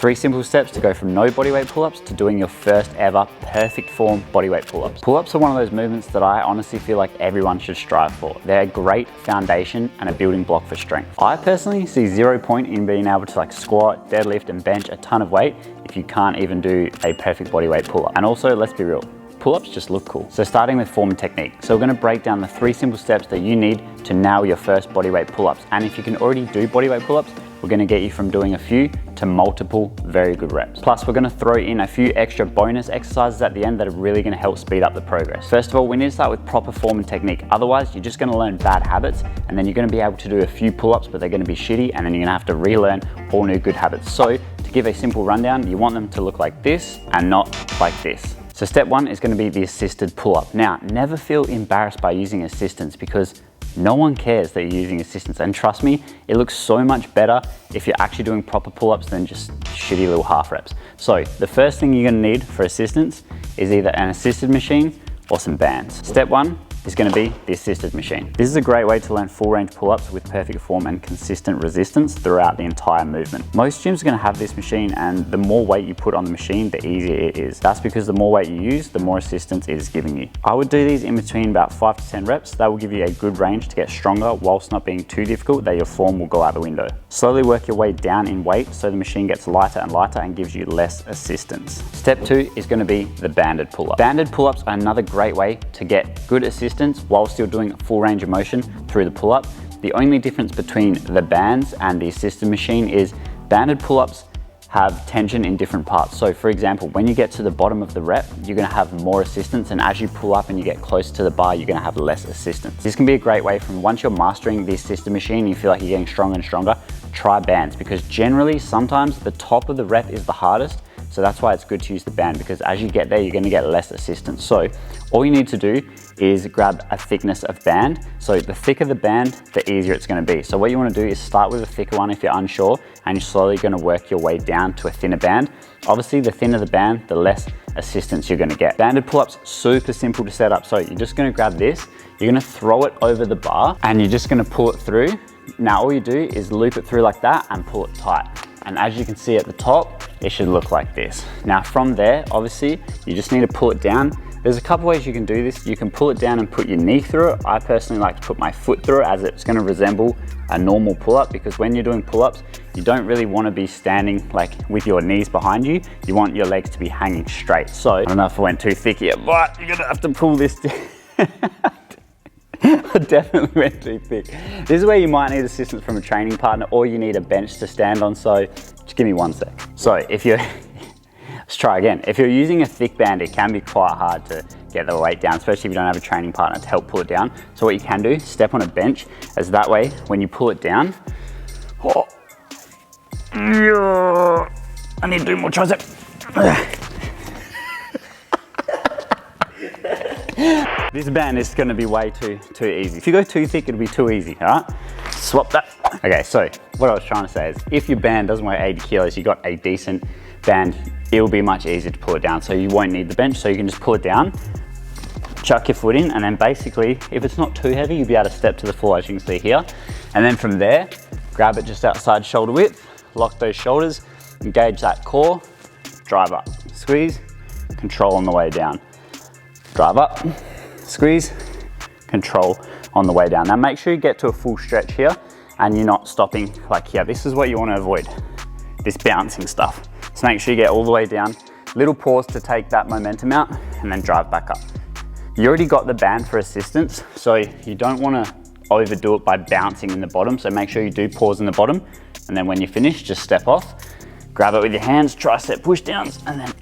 3 simple steps to go from no bodyweight pull-ups to doing your first ever perfect form bodyweight pull-ups. Pull-ups are one of those movements that I honestly feel like everyone should strive for. They're a great foundation and a building block for strength. I personally see 0 point in being able to like squat, deadlift and bench a ton of weight if you can't even do a perfect bodyweight pull-up. And also, let's be real, pull-ups just look cool. So starting with form and technique. So we're gonna break down the 3 simple steps that you need to nail your first bodyweight pull-ups. And if you can already do bodyweight pull-ups, we're gonna get you from doing a few to multiple very good reps. Plus, we're gonna throw in a few extra bonus exercises at the end that are really gonna help speed up the progress. First of all, we need to start with proper form and technique. Otherwise, you're just gonna learn bad habits and then you're gonna be able to do a few pull-ups, but they're gonna be shitty and then you're gonna have to relearn all new good habits. So to give a simple rundown, you want them to look like this and not like this. So step 1 is gonna be the assisted pull-up. Now, never feel embarrassed by using assistance because no one cares that you're using assistance. And trust me, it looks so much better if you're actually doing proper pull-ups than just shitty little half reps. So the first thing you're gonna need for assistance is either an assisted machine or some bands. Step 1 is gonna be the assisted machine. This is a great way to learn full range pull-ups with perfect form and consistent resistance throughout the entire movement. Most gyms are gonna have this machine, and the more weight you put on the machine, the easier it is. That's because the more weight you use, the more assistance it is giving you. I would do these in between about 5 to 10 reps. That will give you a good range to get stronger whilst not being too difficult that your form will go out the window. Slowly work your way down in weight so the machine gets lighter and lighter and gives you less assistance. Step 2 is gonna be the banded pull-up. Banded pull-ups are another great way to get good assistance while still doing full range of motion through the pull-up. The only difference between the bands and the assisted machine is banded pull-ups have tension in different parts. So for example, when you get to the bottom of the rep, you're gonna have more assistance, and as you pull up and you get close to the bar, you're gonna have less assistance. This can be a great way from once you're mastering the assisted machine and you feel like you're getting stronger and stronger, try bands, because generally sometimes the top of the rep is the hardest. So that's why it's good to use the band, because as you get there, you're gonna get less assistance. So all you need to do is grab a thickness of band. So the thicker the band, the easier it's gonna be. So what you wanna do is start with a thicker one if you're unsure, and you're slowly gonna work your way down to a thinner band. Obviously, the thinner the band, the less assistance you're gonna get. Banded pull-ups, super simple to set up. So you're just gonna grab this, you're gonna throw it over the bar, and you're just gonna pull it through. Now all you do is loop it through like that and pull it tight. And as you can see at the top, it should look like this. Now from there, obviously, you just need to pull it down. There's a couple ways you can do this. You can pull it down and put your knee through it. I personally like to put my foot through it, as it's gonna resemble a normal pull-up, because when you're doing pull-ups, you don't really wanna be standing like with your knees behind you. You want your legs to be hanging straight. So, I don't know if I went too thick here, but you're gonna have to pull this down. I definitely went too thick. This is where you might need assistance from a training partner, or you need a bench to stand on. So just give me 1 sec. So if you're, let's try again. If you're using a thick band, it can be quite hard to get the weight down, especially if you don't have a training partner to help pull it down. So what you can do, step on a bench, as that way, when you pull it down, oh, I need to do more tricep. This band is gonna be way too easy. If you go too thick, it'll be too easy, all right? Swap that. Okay, so what I was trying to say is, if your band doesn't weigh 80 kilos, you got a decent band, it'll be much easier to pull it down. So you won't need the bench, so you can just pull it down, chuck your foot in, and then basically, if it's not too heavy, you'll be able to step to the floor, as you can see here. And then from there, grab it just outside shoulder width, lock those shoulders, engage that core, drive up, squeeze, control on the way down. Drive up, squeeze, control on the way down. Now make sure you get to a full stretch here and you're not stopping like here. This is what you want to avoid, this bouncing stuff. So make sure you get all the way down, little pause to take that momentum out, and then drive back up. You already got the band for assistance, so you don't want to overdo it by bouncing in the bottom. So make sure you do pause in the bottom, and then when you finish, just step off, grab it with your hands, tricep push downs, and then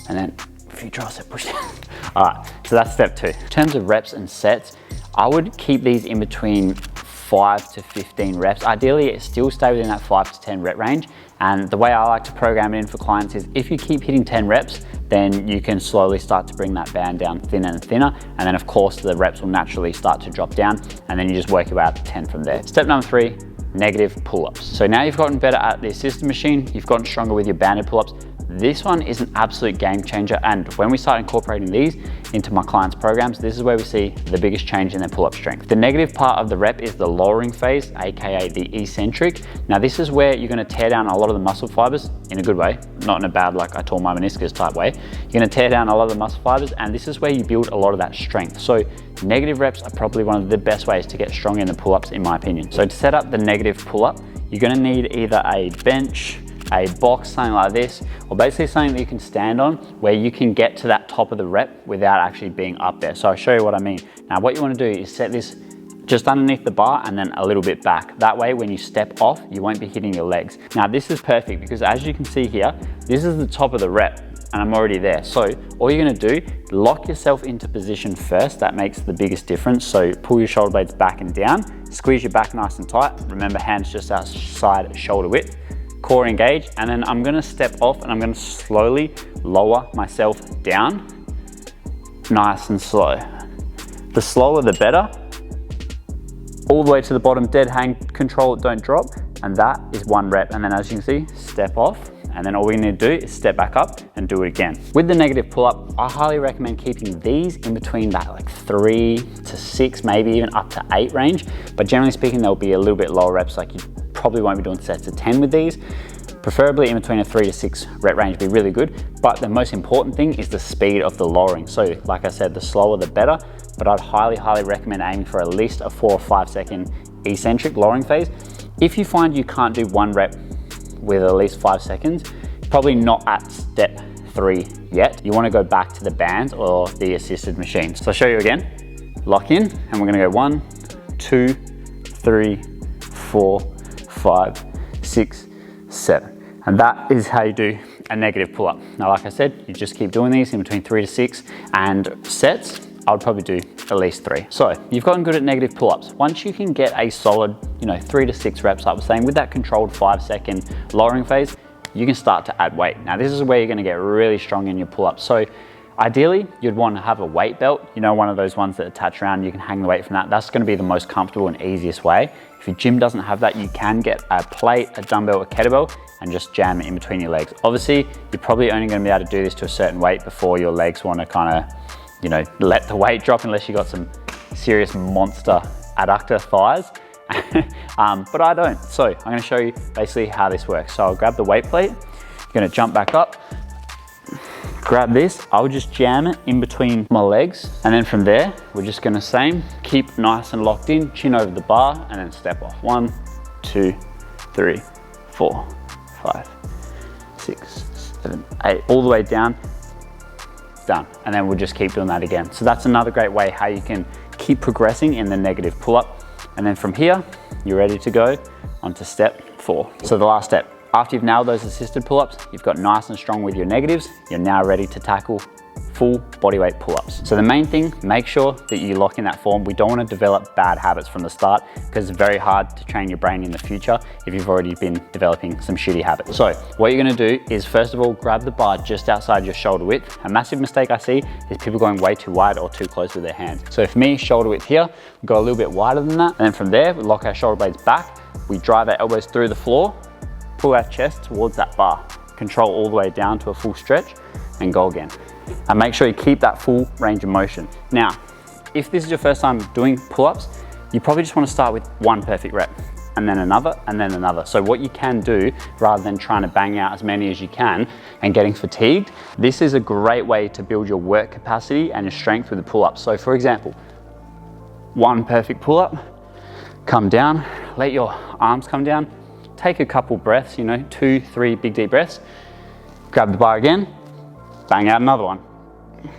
and then a few tricep push downs. All right, so that's step 2. In terms of reps and sets, I would keep these in between 5 to 15 reps. Ideally, still stay within that 5 to 10 rep range. And the way I like to program it in for clients is, if you keep hitting 10 reps, then you can slowly start to bring that band down thinner and thinner. And then of course, the reps will naturally start to drop down, and then you just work your way out to 10 from there. Step number 3, negative pull-ups. So now you've gotten better at the assisted machine, you've gotten stronger with your banded pull-ups. This one is an absolute game changer, and when we start incorporating these into my clients' programs, this is where we see the biggest change in their pull-up strength. The negative part of the rep is the lowering phase, aka the eccentric. Now this is where you're going to tear down a lot of the muscle fibers in a good way, not in a bad like I tore my meniscus type way. You're going to tear down a lot of the muscle fibers, and this is where you build a lot of that strength. So negative reps are probably one of the best ways to get strong in the pull-ups in my opinion. So to set up the negative pull-up, you're going to need either a bench, a box, something like this, or basically something that you can stand on where you can get to that top of the rep without actually being up there. So I'll show you what I mean. Now what you want to do is set this just underneath the bar and then a little bit back. That way when you step off, you won't be hitting your legs. Now this is perfect because as you can see here, this is the top of the rep and I'm already there. So all you're going to do, lock yourself into position first. That makes the biggest difference. So pull your shoulder blades back and down, squeeze your back nice and tight. Remember, hands just outside shoulder width. Core engage, and then I'm gonna step off and I'm gonna slowly lower myself down, nice and slow. The slower the better. All the way to the bottom, dead hang, control it, don't drop, and that is one rep. And then as you can see, step off, and then all we need to do is step back up and do it again. With the negative pull-up, I highly recommend keeping these in between that like 3 to 6, maybe even up to 8 range, but generally speaking, they'll be a little bit lower reps, like you probably won't be doing sets of 10 with these. Preferably in between a 3 to 6 rep range would be really good, but the most important thing is the speed of the lowering. So like I said, the slower the better, but I'd highly recommend aiming for at least a 4 or 5 second eccentric lowering phase. If you find you can't do 1 rep with at least 5 seconds, probably not at step 3 yet. You want to go back to the bands or the assisted machines. So I'll show you again. Lock in, and we're going to go 1, 2, 3, 4, 5, 6, 7. And that is how you do a negative pull-up. Now, like I said, you just keep doing these in between 3 to 6, and sets, I would probably do at least 3. So you've gotten good at negative pull-ups. Once you can get a solid, 3 to 6 reps, like I was saying, with that controlled 5 second lowering phase, you can start to add weight. Now, this is where you're gonna get really strong in your pull-ups. So ideally, you'd want to have a weight belt, one of those ones that attach around, you can hang the weight from that. That's gonna be the most comfortable and easiest way. If your gym doesn't have that, you can get a plate, a dumbbell, a kettlebell, and just jam it in between your legs. Obviously, you're probably only gonna be able to do this to a certain weight before your legs wanna kinda, let the weight drop, unless you got some serious monster adductor thighs. But I don't. So I'm gonna show you basically how this works. So I'll grab the weight plate, you're gonna jump back up, grab this, I'll just jam it in between my legs, and then from there, we're just gonna keep nice and locked in, chin over the bar, and then step off. 1, 2, 3, 4, 5, 6, 7, 8, all the way down, done. And then we'll just keep doing that again. So that's another great way how you can keep progressing in the negative pull-up. And then from here, you're ready to go onto step 4. So the last step, after you've nailed those assisted pull-ups, you've got nice and strong with your negatives, you're now ready to tackle full bodyweight pull-ups. So the main thing, make sure that you lock in that form. We don't want to develop bad habits from the start, because it's very hard to train your brain in the future if you've already been developing some shitty habits. So what you're going to do is, first of all, grab the bar just outside your shoulder width. A massive mistake I see is people going way too wide or too close with their hands. So for me, shoulder width here, we go a little bit wider than that. And then from there, we lock our shoulder blades back. We drive our elbows through the floor, pull our chest towards that bar. Control all the way down to a full stretch and go again. And make sure you keep that full range of motion. Now, if this is your first time doing pull-ups, you probably just want to start with 1 perfect rep, and then another, and then another. So what you can do, rather than trying to bang out as many as you can and getting fatigued, this is a great way to build your work capacity and your strength with the pull-ups. So for example, 1 perfect pull-up, come down, let your arms come down, take a couple breaths, 2, 3 big deep breaths, grab the bar again, bang out another one,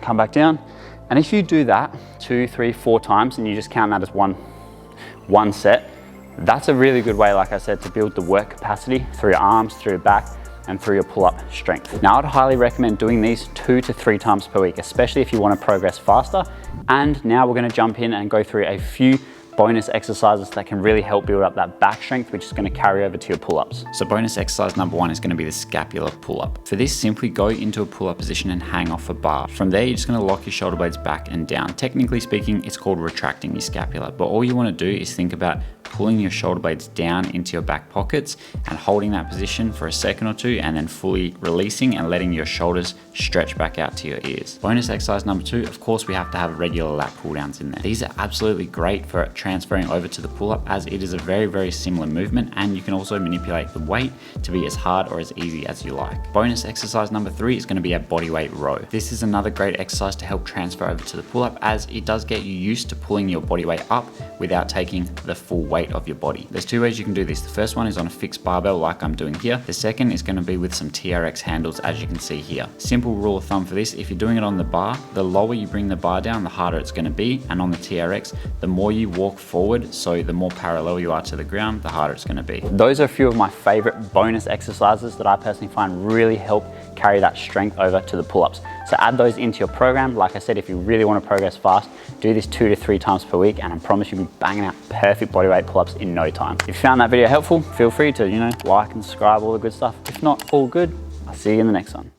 come back down. And if you do that 2, 3, 4 times, and you just count that as one set, that's a really good way, like I said, to build the work capacity through your arms, through your back, and through your pull-up strength. Now, I'd highly recommend doing these 2 to 3 times per week, especially if you want to progress faster. And now we're going to jump in and go through a few bonus exercises that can really help build up that back strength, which is going to carry over to your pull-ups. So bonus exercise number 1 is going to be the scapular pull-up. For this, simply go into a pull-up position and hang off a bar. From there, you're just going to lock your shoulder blades back and down. Technically speaking, it's called retracting your scapula, but all you want to do is think about pulling your shoulder blades down into your back pockets and holding that position for a second or two, and then fully releasing and letting your shoulders stretch back out to your ears. Bonus exercise number 2, of course, we have to have regular lat pull downs in there. These are absolutely great for transferring over to the pull-up, as it is a very, very similar movement, and you can also manipulate the weight to be as hard or as easy as you like. Bonus exercise number 3 is going to be a bodyweight row. This is another great exercise to help transfer over to the pull-up, as it does get you used to pulling your body weight up without taking the full weight of your body. There's 2 ways you can do this. The first one is on a fixed barbell like I'm doing here. The second is going to be with some TRX handles, as you can see here. Simple rule of thumb for this: if you're doing it on the bar, the lower you bring the bar down, the harder it's going to be, and on the TRX, the more you walk forward, so the more parallel you are to the ground, the harder it's going to be. Those are a few of my favorite bonus exercises that I personally find really help carry that strength over to the pull-ups. So add those into your program. Like I said, if you really want to progress fast, do this 2 to 3 times per week, and I promise you'll be banging out perfect bodyweight pull-ups in no time. If you found that video helpful, feel free to, like and subscribe, all the good stuff. If not, all good. I'll see you in the next one.